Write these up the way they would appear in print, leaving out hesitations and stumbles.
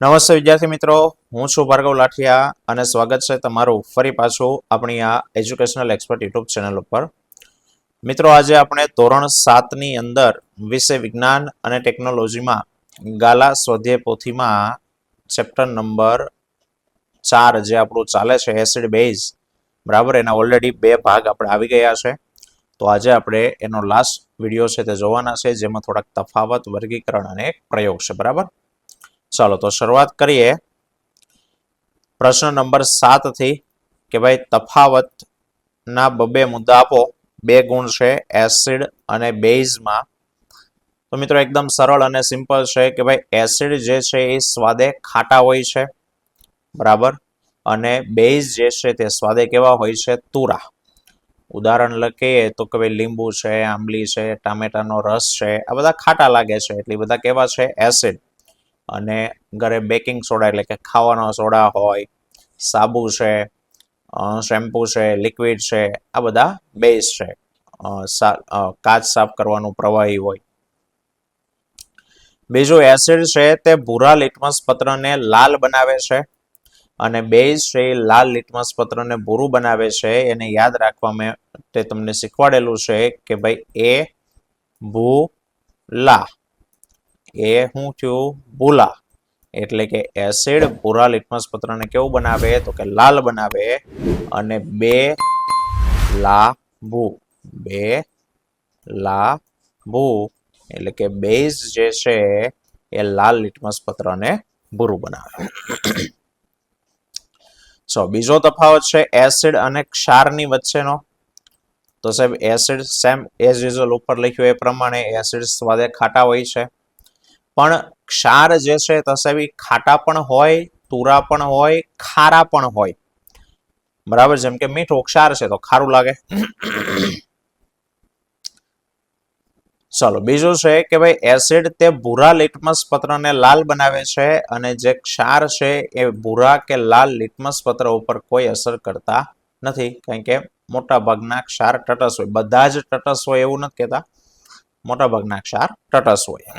નમસ્તે વિદ્યાર્થી મિત્રો, હું છું ભાર્ગવ લાઠિયા અને સ્વાગત છે તમારું ફરી પાછું આપણી આ એજ્યુકેશનલ એક્સપર્ટ યુટ્યુબ ચેનલ ઉપર. મિત્રો, આજે આપણે ધોરણ 7 ની અંદર વિષય વિજ્ઞાન અને ટેકનોલોજીમાં ગાલા સ્વાધ્યાય પોથીમાં ચેપ્ટર નંબર 4 જે આપણું ચાલે છે એસિડ બેઝ, બરાબર, એના ઓલરેડી 2 ભાગ આપણે આવી ગયા છે. તો આજે આપણે એનો લાસ્ટ વિડીયો છે તે જોવાના છે, જેમાં થોડાક તફાવત, વર્ગીકરણ અને એક પ્રયોગ છે, બરાબર. ચાલો તો શરૂઆત કરીએ પ્રશ્ન નંબર 7 થી કે ભાઈ તફાવતના બબે મુદ્દા આપો. 2 ગુણ છે એસિડ અને બેઝમાં. તો મિત્રો એકદમ સરળ અને સિમ્પલ છે કે ભાઈ એસિડ જે છે એ સ્વાદે ખાટા હોય છે, બરાબર, અને બેઝ જે છે તે સ્વાદે કેવા હોય છે? તુરા. ઉદાહરણ લખીએ તો કે ભાઈ લીંબુ છે, આંબલી છે, ટામેટાનો રસ છે, આ બધા ખાટા લાગે છે એટલે બધા કેવા છે? એસિડ. અને ઘરે બેકિંગ સોડા એટલે કે ખાવાનો સોડા હોય, સાબુ છે, શેમ્પુ છે, લિક્વિડ છે, આ બધા બેઝ છે. કાચ સાફ કરવાનું પ્રવાહી હોય. બીજું એસિડ છે તે ભૂરા લિટમસ પત્રને લાલ બનાવે છે અને બેઝ છે એ લાલ લિટમસ પત્રને ભૂરું બનાવે છે. એને યાદ રાખવા માટે તમને શીખવાડેલું છે કે ભાઈ એ ભૂલા, એ શું થયું? ભૂલા. એટલે કે એસિડ ભૂરા લિટમસ પત્રને કેવું બનાવે? તો કે લાલ બનાવે. અને બે લાભુ એટલે કે બેઝ જે છે એ લાલ લિટમસ પત્રને ભૂરું બનાવે. બીજો તફાવત છે એસિડ અને ક્ષારની વચ્ચેનો. તો સાહેબ એસિડ સેમ એઝ યુઝ્યુઅલ ઉપર લખ્યું એ પ્રમાણે એસિડ સ્વાદે ખાટા હોય છે, પણ ક્ષાર જે છે તો સાહેબ ખાટા પણ હોય, તુરા પણ હોય, ખારા પણ હોય, બરાબર. જેમ કે મીઠું ક્ષાર છે તો ખારું લાગે. ચલો બીજું છે કે ભાઈ એસિડ તે ભૂરા લિટમસ પત્રને લાલ બનાવે છે અને જે ક્ષાર છે એ ભૂરા કે લાલ લિટમસ પત્ર ઉપર કોઈ અસર કરતા નથી, કારણ કે મોટા ભાગના ક્ષાર તટસ્થ હોય. બધા જ તટસ્થ હોય એવું નથી કહેતા, મોટા ભાગના ક્ષાર તટસ્થ હોય.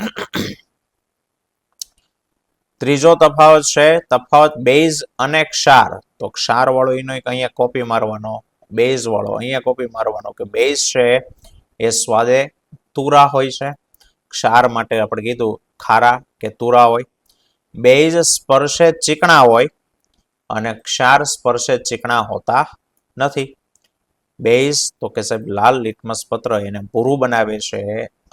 ત્રીજો તફાવત છે તફાવત બેઝ અને ક્ષાર. તો ક્ષાર વાળો એનો અહીંયા કોપી મારવાનો, બેઝ વાળો અહીંયા કોપી મારવાનો કે બેઝ છે એ સ્વાદે તુરા હોય છે, ક્ષાર માટે આપણે કીધું ખારા કે તુરા હોય. બેઝ સ્પર્શે ચીકણા હોય અને ક્ષાર સ્પર્શે ચીકણા હોતા નથી. બેઝ તો કે સાહેબ લાલ લિટમસ પત્ર એને ભૂરું બનાવે છે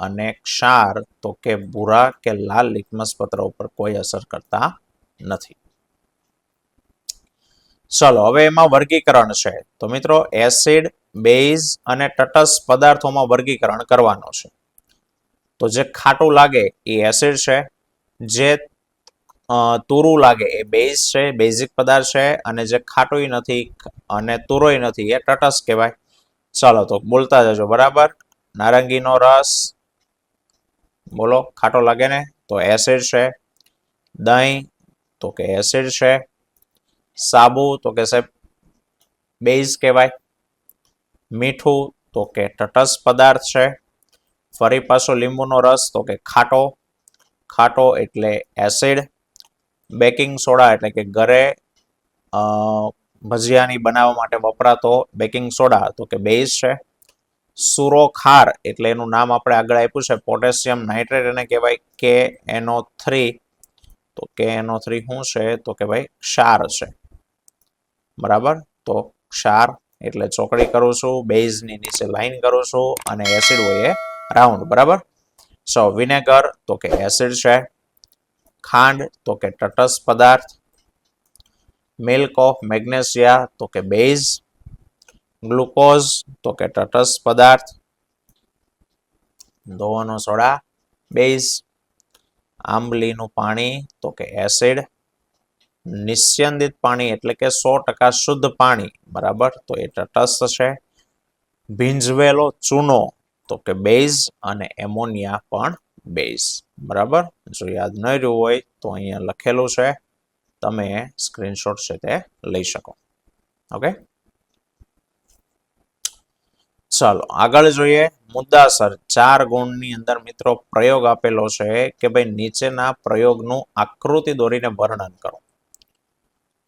અને ક્ષાર તો કે ભૂરા કે લાલ લિટમસ પત્ર ઉપર કોઈ અસર કરતા નથી. ચલો હવે એમાં વર્ગીકરણ છે. તો મિત્રો એસિડ, બેઝ અને તટસ્થ પદાર્થોમાં વર્ગીકરણ કરવાનો છે. તો જે ખાટું લાગે એ એસિડ છે, જે તુરું લાગે એ બેઝ છે, બેઝિક પદાર્થ છે, અને જે ખાટું નથી અને તુરોય નથી એ તટસ્થ કહેવાય. ચાલો તો બોલતા જજો, બરાબર. નારંગીનો રસ, બોલો, ખાટો લાગે ને? તો એસિડ છે. દહીં તો કે એસિડ છે. સાબુ તો કે સાહેબ બેઝ કહેવાય. મીઠું તો કે તટસ્થ પદાર્થ છે. ફરી પાછો લીંબુનો રસ તો કે ખાટો, ખાટો એટલે એસિડ. બેકિંગ સોડા એટલે કે ઘરે ભજીયાની બનાવવા માટે વપરાતો બેકિંગ સોડા તો કે બેઝ છે. સુરો ખાર એટલે એનું નામ આપણે આગળ આપ્યું છે પોટેશિયમ નાઇટ્રેટ, એને કહેવાય KNO3. તો KNO3 શું છે? તો કે ભાઈ ક્ષાર છે, બરાબર. તો ક્ષાર એટલે ચોકડી કરું છું, બેઝની નીચે લાઈન કરું છું અને એસિડ હોય એ રાઉન્ડ, બરાબર. વિનેગર તો કે એસિડ છે. ખાંડ તો કે તટસ્થ પદાર્થ. મિલ્ક ઓફ મેગ્નેશિયા તો કે બેઝ. ગ્લુકોઝ તો કે તટસ્થ પદાર્થ. ધોવાનો સોડા બેઝ. આંબલીનું પાણી તો કે એસિડ. નિસ્યંદિત પાણી એટલે કે 100% શુદ્ધ પાણી, બરાબર, તો એ તટસ્થ છે. ભીંજવેલો ચૂનો તો કે બેઝ અને એમોનિયા પણ બેઝ, બરાબર. જો યાદ ન રહ્યું હોય તો અહીંયા લખેલું છે, તમે સ્ક્રીનશોટ છે તે લઈ શકો. ઓકે, ચાલો આગળ જોઈએ. મુદ્દાસર 4 ગુણની અંદર મિત્રો પ્રયોગ આપેલો છે કે ભાઈ નીચેના પ્રયોગનું આકૃતિ દોરીને વર્ણન કરો.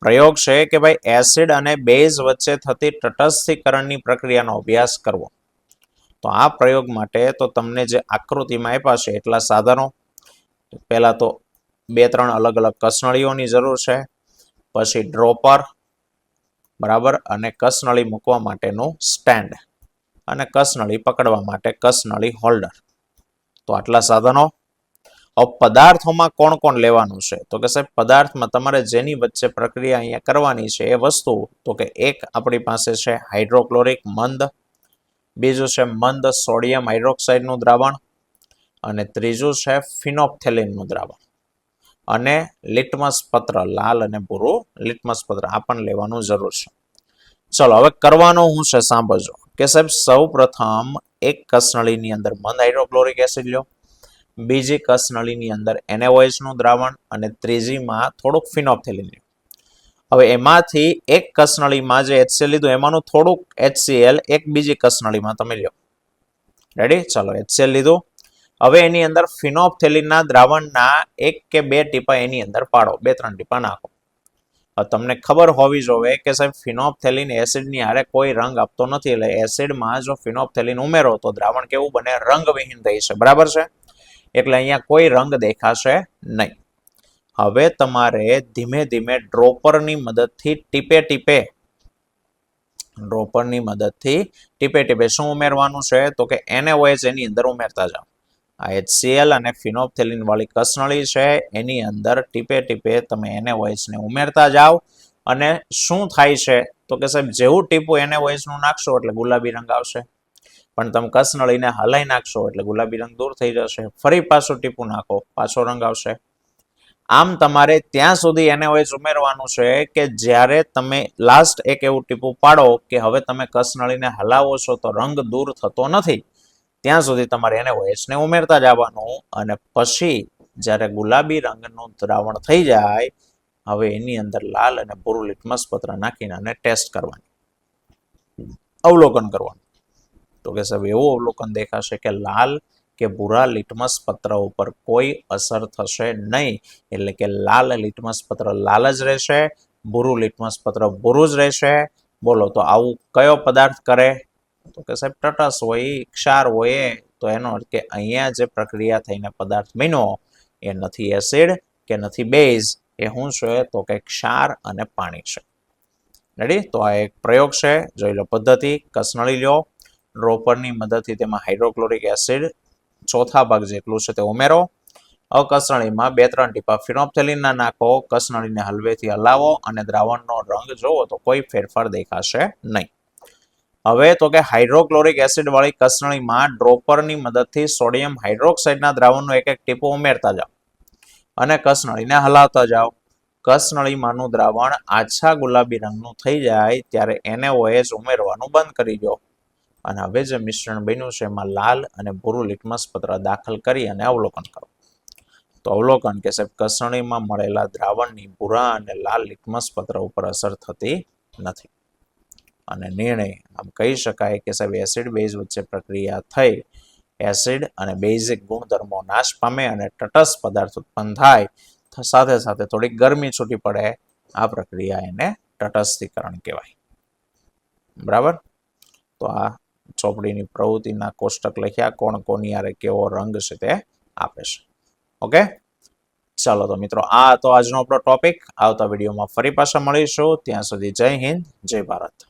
પ્રયોગ છે કે ભાઈ એસિડ અને બેઝ વચ્ચે થતી તટસ્થીકરણની પ્રક્રિયાનો અભ્યાસ કરવો. તો આ પ્રયોગ માટે તો તમને જે આકૃતિમાં આપ્યા છે એટલા સાધનો, પહેલા તો 2-3 અલગ અલગ કસનળીઓની જરૂર છે, પછી ડ્રોપર, બરાબર, અને કસનળી મૂકવા માટેનું સ્ટેન્ડ, અને કસનળી પકડવા માટે કસનળી હોલ્ડર. તો આટલા સાધનો. પદાર્થોમાં કોણ કોણ લેવાનું છે? તો કે સાહેબ પદાર્થમાં તમારે જેની વચ્ચે પ્રક્રિયા અહીંયા કરવાની છે એ વસ્તુ, તો કે એક આપણી પાસે છે હાઇડ્રોક્લોરિક મંદ, બીજું છે મંદ સોડિયમ હાઇડ્રોક્સાઇડનું દ્રાવણ, અને ત્રીજું છે ફિનોપ્થેલિનનું દ્રાવણ, અને લિટમસ પત્ર, લાલ અને ભૂરું લિટમસ પત્ર આ પણ લેવાનું જરૂર છે. ચલો હવે કરવાનું શું છે સાંભળજો કે સાહેબ સૌ પ્રથમ એક કસનળીની અંદર મંદ હાઇડ્રોક્લોરિક એસિડ લો, બીજી કસનળીની અંદર NaOH નું દ્રાવણ, અને ત્રીજીમાં થોડુંક ફિનોપ્થેલિન લો. હવે એમાંથી એક કસનળીમાં જે HCl લીધું એમાંનું થોડુંક HCl એક બીજી કસનળીમાં તમે લો. રેડી? ચલો HCl લીધું. હવે એની અંદર ફિનોપ્થેલિનના દ્રાવણના 1 કે 2 ટીપા એની અંદર પાડો, 2-3 ટીપા નાખો. તમને ખબર હોવી જોઈએ કે સાહેબ ફિનોપ્થેલિન એસિડની હારે કોઈ રંગ આપતો નથી, એટલે એસિડમાં જો ફિનોપ્થેલિન ઉમેરો તો દ્રાવણ કેવું બને? રંગવિહીન થઈ છે. બરાબર છે? એટલે અહીંયા કોઈ રંગ દેખાશે નહીં. હવે તમારે ધીમે ધીમે ડ્રોપરની મદદથી ટીપે ટીપે શું ઉમેરવાનું છે? તો કે NaOH એની અંદર ઉમેરતા જાઓ. આ HCl અને ફિનોપ્થેલિન વાળી કસનળી છે એની અંદર ટીપે ટીપે તમે NaOH ને ઉમેરતા જાઓ. અને શું થાય છે? તો કે સાહેબ જેવું ટીપું NaOH નું નાખશો એટલે ગુલાબી રંગ આવશે, પણ તમે કસનળીને હલાઈ નાખશો એટલે ગુલાબી રંગ દૂર થઈ જશે. ફરી પાછું ટીપું નાખો, પાછો રંગ આવશે. આમ તમારે ત્યાં સુધી NaOH ઉમેરવાનું છે કે જ્યારે તમે લાસ્ટ એક એવું ટીપું પાડો કે હવે તમે કસનળીને હલાવો છો તો રંગ દૂર થતો નથી, ત્યાં સુધી તમારે NaOH ને ઉમેરતા જવાનું. અને પછી જ્યારે ગુલાબી રંગનું દ્રાવણ થઈ જાય, હવે એની અંદર લાલ અને ભૂરું લિટમસ પત્ર નાખીને અને ટેસ્ટ કરવાની, અવલોકન કરવાનું. તો કે સાહેબ એવું અવલોકન દેખાશે કે લાલ કે ભૂરા લિટમસ પત્ર ઉપર કોઈ અસર થશે નહીં, એટલે કે લાલ લિટમસ પત્ર લાલ જ રહેશે, ભૂરું લિટમસ પત્ર ભૂરું જ રહેશે. બોલો તો આવું કયો પદાર્થ કરે? તો કે સાહેબ તટસ્થ હોય, ક્ષાર હોય. તો એનો અર્થ કે અહીંયા જે પ્રક્રિયા થઈને પદાર્થ બન્યો એ નથી એસિડ કે નથી બેઝ, એ શું છે? તો કે ક્ષાર અને પાણી છે. રેડી? તો આ એક પ્રયોગ છે, જોઈ લો પદ્ધતિ. કસનળી લો, ડ્રોપરની મદદથી તેમાં હાઇડ્રોક્લોરિક એસિડ ચોથા ભાગ જેટલું છે તે ઉમેરો. કસનળીમાં 2-3 ટીપા ફિનોપ્થેલિનના નાખો, કસનળીને હળવેથી હલાવો અને દ્રાવણનો રંગ જોવો તો કોઈ ફેરફાર દેખાશે નહીં. હવે તો કે હાઇડ્રોક્લોરિક એસિડ વાળી કસનળીમાં ડ્રોપરની મદદથી સોડિયમ હાઇડ્રોક્સાઇડના દ્રાવણનું એક ટીપું ઉમેરતા જાઓ અને કસનળીને હલાવતા જાઓ. કસનળીમાંનું દ્રાવણ આછા ગુલાબી રંગનું થઈ જાય ત્યારે NaOH ઉમેરવાનું બંધ કરી દો. અને હવે જે મિશ્રણ બન્યું છે એમાં લાલ અને ભૂરું લિટમસ પત્ર દાખલ કરી અને અવલોકન કરો. તો અવલોકન કે સાહેબ કસનળીમાં મળેલા દ્રાવણની ભૂરા અને લાલ લિટમસ પત્ર ઉપર અસર થતી નથી. અને નિર્ણય આમ કહી શકાય કે સાહેબ એસિડ બેઝ વચ્ચે પ્રક્રિયા થઈ, એસિડ અને બેઝિક ગુણધર્મો નાશ પામે અને તટસ્થ પદાર્થ ઉત્પન્ન થાય, સાથે સાથે થોડીક ગરમી છૂટી પડે. આ પ્રક્રિયા એને તટસ્થીકરણ કહેવાય. બરાબર? તો આ ચોપડીની પ્રવૃત્તિના કોષ્ટક લખ્યા, કોણ કોની હારે કેવો રંગ છે તે આપે છે. ઓકે, ચાલો તો મિત્રો આ તો આજનો આપણો ટોપિક. આવતા વિડીયોમાં ફરી પાછા મળીશું. ત્યાં સુધી જય હિન્દ, જય ભારત.